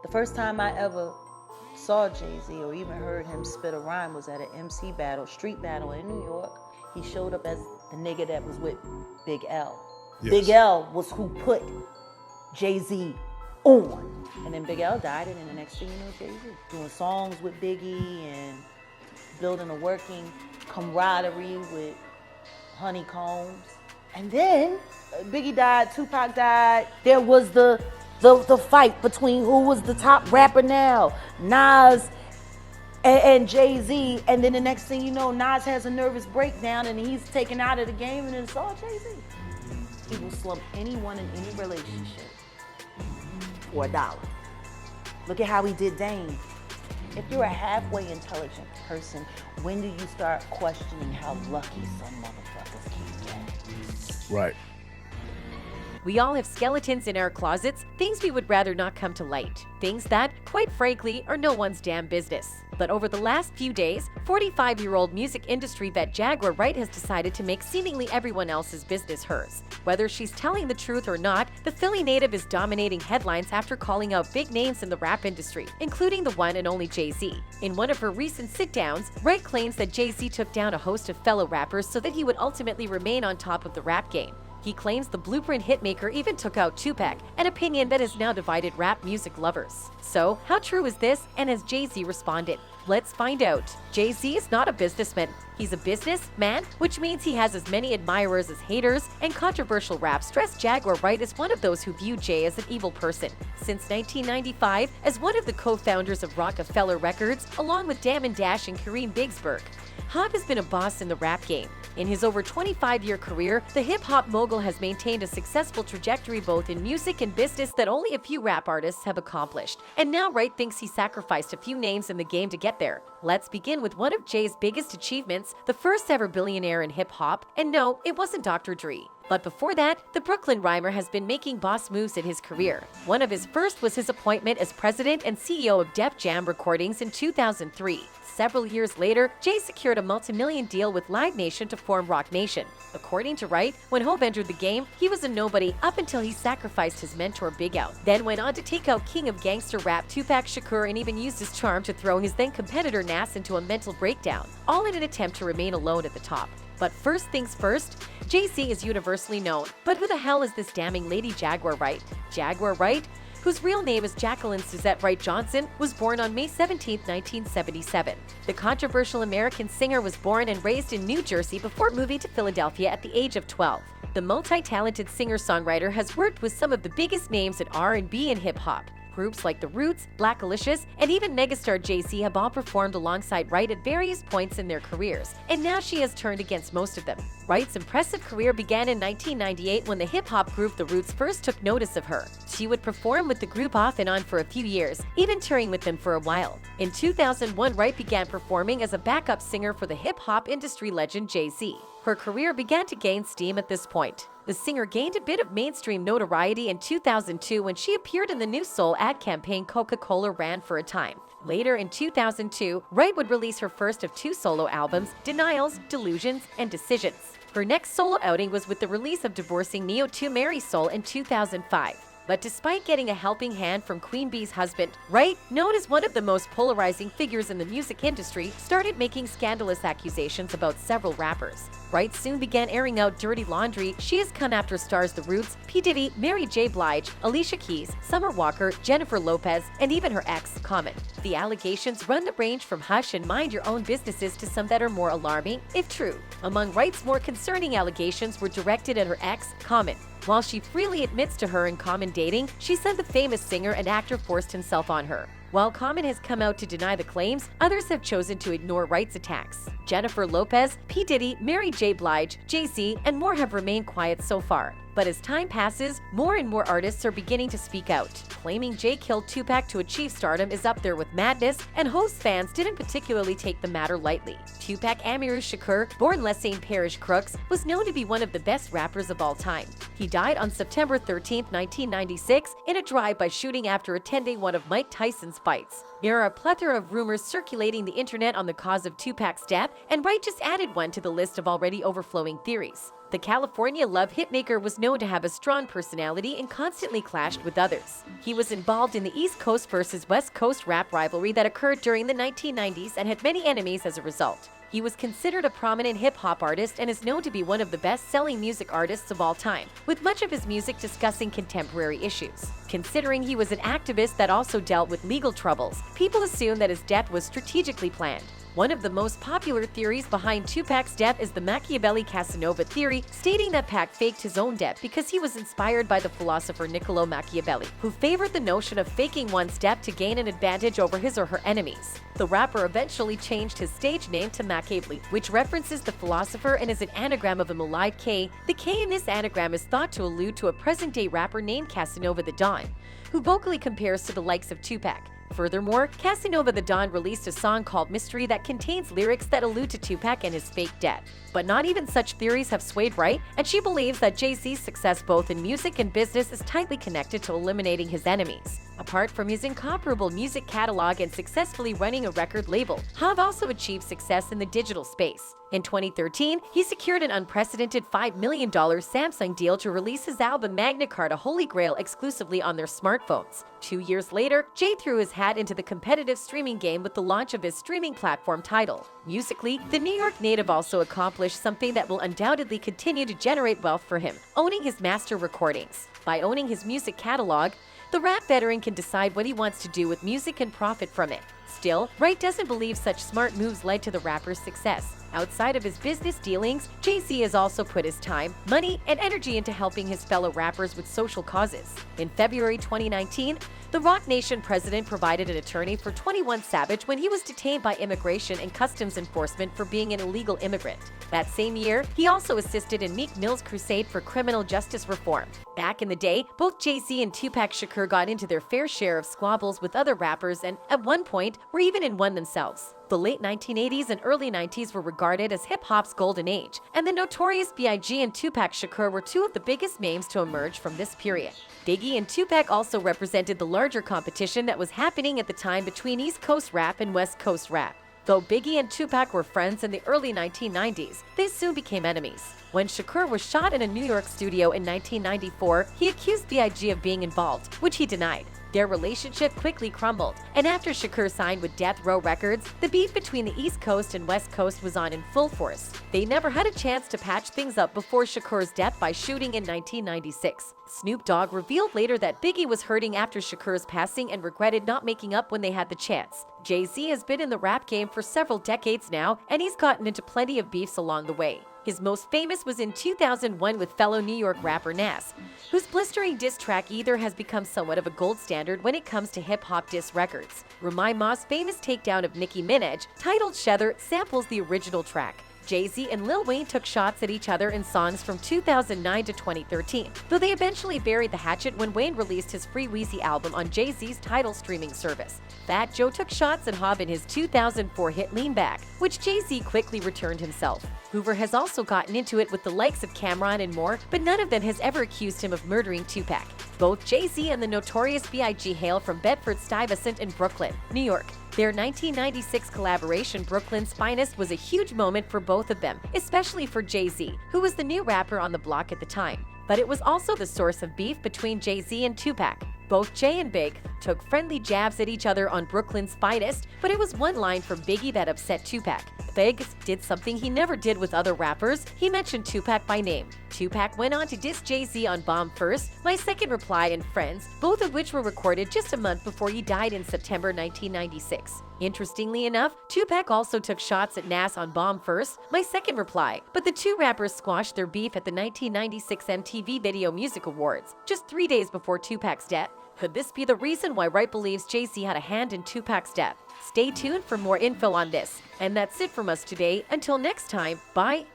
The first time I ever saw Jay-Z or even heard him spit a rhyme was at an MC battle, street battle in New York. He showed up as the nigga that was with Big L. Yes. Big L was who put Jay-Z on. And then Big L died, and then the next thing you know, Jay-Z doing songs with Biggie and building a working camaraderie with Honeycombs. And then Biggie died, Tupac died. There was the fight between who was the top rapper now, Nas and Jay-Z. And then the next thing you know, Nas has a nervous breakdown and he's taken out of the game, and it's all Jay-Z. He will slump anyone in any relationship for $1. Look at how he did Dame. If you're a halfway intelligent person, when do you start questioning how lucky some motherfuckers can get? Right. We all have skeletons in our closets, things we would rather not come to light. Things that, quite frankly, are no one's damn business. But over the last few days, 45-year-old music industry vet Jaguar Wright has decided to make seemingly everyone else's business hers. Whether she's telling the truth or not, the Philly native is dominating headlines after calling out big names in the rap industry, including the one and only Jay-Z. In one of her recent sit-downs, Wright claims that Jay-Z took down a host of fellow rappers so that he would ultimately remain on top of the rap game. He claims the Blueprint hitmaker even took out Tupac, an opinion that has now divided rap music lovers. So, how true is this, and has Jay-Z responded? Let's find out. Jay-Z is not a businessman. He's a businessman, which means he has as many admirers as haters, and controversial rap stress Jaguar Wright is one of those who view Jay as an evil person. Since 1995, as one of the co-founders of Rockefeller Records, along with Damon Dash and Kareem Bigsburg, Hop has been a boss in the rap game. In his over 25-year career, the hip-hop mogul has maintained a successful trajectory both in music and business that only a few rap artists have accomplished. And now Wright thinks he sacrificed a few names in the game to get there. Let's begin with one of Jay's biggest achievements, the first ever billionaire in hip-hop. And no, it wasn't Dr. Dre. But before that, the Brooklyn rhymer has been making boss moves in his career. One of his first was his appointment as president and CEO of Def Jam Recordings in 2003. Several years later, Jay secured a multi-million deal with Live Nation to form Roc Nation. According to Wright, when Hov entered the game, he was a nobody up until he sacrificed his mentor Big L, then went on to take out king of gangster rap Tupac Shakur and even used his charm to throw his then competitor Nas into a mental breakdown, all in an attempt to remain alone at the top. But first things first, Jay-Z is universally known. But who the hell is this damning Lady Jaguar Wright? Jaguar Wright, whose real name is Jacqueline Suzette Wright Johnson, was born on May 17, 1977. The controversial American singer was born and raised in New Jersey before moving to Philadelphia at the age of 12. The multi-talented singer-songwriter has worked with some of the biggest names in R&B and hip-hop. Groups like The Roots, Black Alicious, and even megastar Jay-Z have all performed alongside Wright at various points in their careers, and now she has turned against most of them. Wright's impressive career began in 1998 when the hip-hop group The Roots first took notice of her. She would perform with the group off and on for a few years, even touring with them for a while. In 2001, Wright began performing as a backup singer for the hip-hop industry legend Jay-Z. Her career began to gain steam at this point. The singer gained a bit of mainstream notoriety in 2002 when she appeared in the new Soul ad campaign Coca-Cola ran for a time. Later in 2002, Wright would release her first of 2 solo albums, Denials, Delusions, and Decisions. Her next solo outing was with the release of Divorcing Neo to Marry Soul in 2005. But despite getting a helping hand from Queen Bee's husband, Wright, known as one of the most polarizing figures in the music industry, started making scandalous accusations about several rappers. Wright soon began airing out dirty laundry. She has come after stars The Roots, P. Diddy, Mary J. Blige, Alicia Keys, Summer Walker, Jennifer Lopez, and even her ex, Common. The allegations run the range from hush and mind your own businesses to some that are more alarming, if true. Among Wright's more concerning allegations were directed at her ex, Common. While she freely admits to her and Common dating, she said the famous singer and actor forced himself on her. While Common has come out to deny the claims, others have chosen to ignore Wright's attacks. Jennifer Lopez, P. Diddy, Mary J. Blige, Jay-Z, and more have remained quiet so far. But as time passes, more and more artists are beginning to speak out. Claiming Jay killed Tupac to achieve stardom is up there with madness, and Hov's fans didn't particularly take the matter lightly. Tupac Amaru Shakur, born Lesane Parish Crooks, was known to be one of the best rappers of all time. He died on September 13, 1996, in a drive-by shooting after attending one of Mike Tyson's fights. There are a plethora of rumors circulating the internet on the cause of Tupac's death, and Wright just added one to the list of already overflowing theories. The California love hitmaker was known to have a strong personality and constantly clashed with others. He was involved in the East Coast versus West Coast rap rivalry that occurred during the 1990s and had many enemies as a result. He was considered a prominent hip-hop artist and is known to be one of the best-selling music artists of all time, with much of his music discussing contemporary issues. Considering he was an activist that also dealt with legal troubles, people assume that his death was strategically planned. One of the most popular theories behind Tupac's death is the Machiavelli-Casanova theory, stating that Pac faked his own death because he was inspired by the philosopher Niccolò Machiavelli, who favored the notion of faking one's death to gain an advantage over his or her enemies. The rapper eventually changed his stage name to Machiavelli, which references the philosopher and is an anagram of him alive K. The K in this anagram is thought to allude to a present-day rapper named Casanova the Don, who vocally compares to the likes of Tupac. Furthermore, Casanova the Don released a song called Mystery that contains lyrics that allude to Tupac and his fake death. But not even such theories have swayed Wright, and she believes that Jay-Z's success both in music and business is tightly connected to eliminating his enemies. Apart from his incomparable music catalog and successfully running a record label, Hav also achieved success in the digital space. In 2013, he secured an unprecedented $5 million Samsung deal to release his album Magna Carta Holy Grail exclusively on their smartphones. 2 years later, Jay threw his hat into the competitive streaming game with the launch of his streaming platform Tidal. Musically, the New York native also accomplished something that will undoubtedly continue to generate wealth for him: owning his master recordings. By owning his music catalog, the rap veteran can decide what he wants to do with music and profit from it. Still, Wright doesn't believe such smart moves led to the rapper's success. Outside of his business dealings, Jay-Z has also put his time, money, and energy into helping his fellow rappers with social causes. In February 2019, the Roc Nation president provided an attorney for 21 Savage when he was detained by Immigration and Customs Enforcement for being an illegal immigrant. That same year, he also assisted in Meek Mill's crusade for criminal justice reform. Back in the day, both Jay-Z and Tupac Shakur got into their fair share of squabbles with other rappers and, at one point, were even in one themselves. The late 1980s and early 90s were regarded as hip-hop's golden age, and the Notorious B.I.G. and Tupac Shakur were two of the biggest names to emerge from this period. Biggie and Tupac also represented the larger competition that was happening at the time between East Coast rap and West Coast rap. Though Biggie and Tupac were friends in the early 1990s, they soon became enemies. When Shakur was shot in a New York studio in 1994, he accused B.I.G. of being involved, which he denied. Their relationship quickly crumbled, and after Shakur signed with Death Row Records, the beef between the East Coast and West Coast was on in full force. They never had a chance to patch things up before Shakur's death by shooting in 1996. Snoop Dogg revealed later that Biggie was hurting after Shakur's passing and regretted not making up when they had the chance. Jay-Z has been in the rap game for several decades now, and he's gotten into plenty of beefs along the way. His most famous was in 2001 with fellow New York rapper Nas, whose blistering diss track Either has become somewhat of a gold standard when it comes to hip-hop diss records. Remy Ma's famous takedown of Nicki Minaj, titled Shether, samples the original track. Jay-Z and Lil Wayne took shots at each other in songs from 2009 to 2013, though they eventually buried the hatchet when Wayne released his Free Weezy album on Jay-Z's Tidal streaming service. Fat Joe took shots at Hob in his 2004 hit Lean Back, which Jay-Z quickly returned himself. Hoover has also gotten into it with the likes of Cameron and more, but none of them has ever accused him of murdering Tupac. Both Jay-Z and the Notorious B.I.G. hail from Bedford-Stuyvesant in Brooklyn, New York. Their 1996 collaboration, Brooklyn's Finest, was a huge moment for both of them, especially for Jay-Z, who was the new rapper on the block at the time. But it was also the source of beef between Jay-Z and Tupac. Both Jay and Big took friendly jabs at each other on Brooklyn's Finest, but it was one line from Biggie that upset Tupac. Big did something he never did with other rappers. He mentioned Tupac by name. Tupac went on to diss Jay-Z on Bomb First, My Second Reply, and Friends, both of which were recorded just a month before he died in September 1996. Interestingly enough, Tupac also took shots at Nas on Bomb First, My Second Reply, but the two rappers squashed their beef at the 1996 MTV Video Music Awards, just 3 days before Tupac's death. Could this be the reason why Wright believes Jay-Z had a hand in Tupac's death? Stay tuned for more info on this. And that's it from us today. Until next time, bye